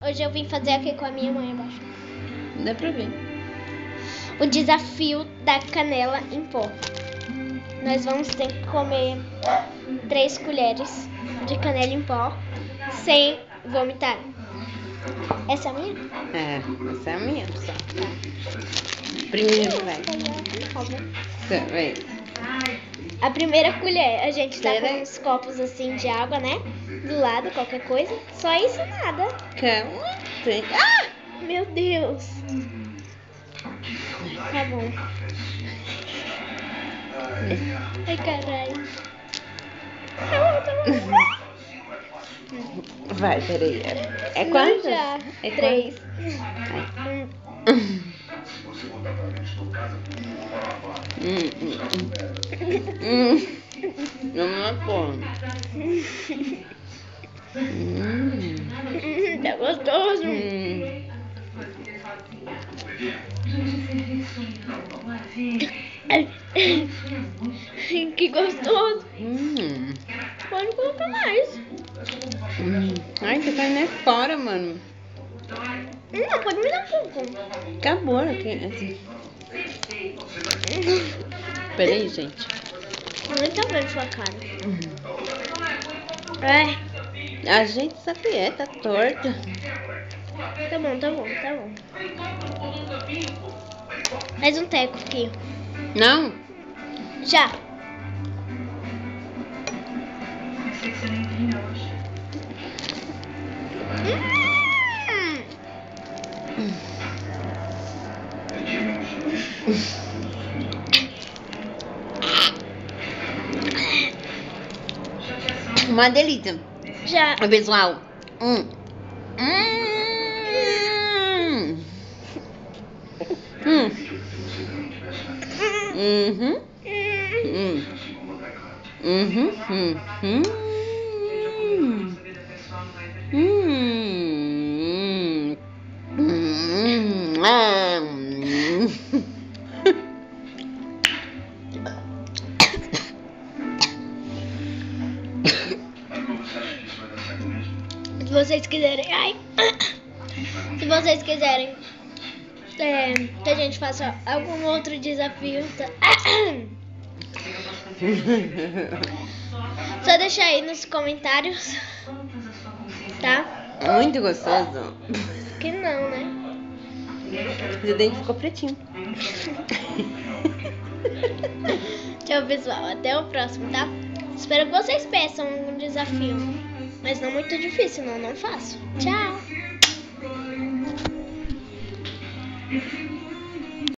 Hoje eu vim fazer aqui com a minha mãe abaixo. Dá pra ver. O desafio da canela em pó. Nós vamos ter que comer 3 colheres de canela em pó sem vomitar. Essa é a minha? É, essa é a minha opção. Primeiro vai. Vai. A primeira colher, a gente tá Será? com uns copos assim de água, né? Do lado, qualquer coisa. Só isso, nada. Calma. Ah! Meu Deus. Tá bom. Ai, caralho. Vai, peraí. É Não, quantas? já. É 3. Vamos lá, pô. Tá gostoso. Que gostoso. Pode colocar mais. Ai, você tá indo fora, mano. Não, pode me dar um pouco. Acabou aqui, assim. Peraí, gente. Não tá vendo sua cara. Ai, Ajeita essa pia, tá torta. tá bom, tá bom, tá bom. Mais um teco aqui. Não? Já. Uma delícia. Já. Pessoal. Se vocês quiserem, ai, se vocês quiserem que a gente faça algum outro desafio, tá? Só deixa aí nos comentários, tá? Muito gostoso. Que não, né? Seu dente ficou pretinho. Tchau, pessoal. Até o próximo, tá? Espero que vocês peçam um desafio. Mas não muito difícil, não faço. Tchau!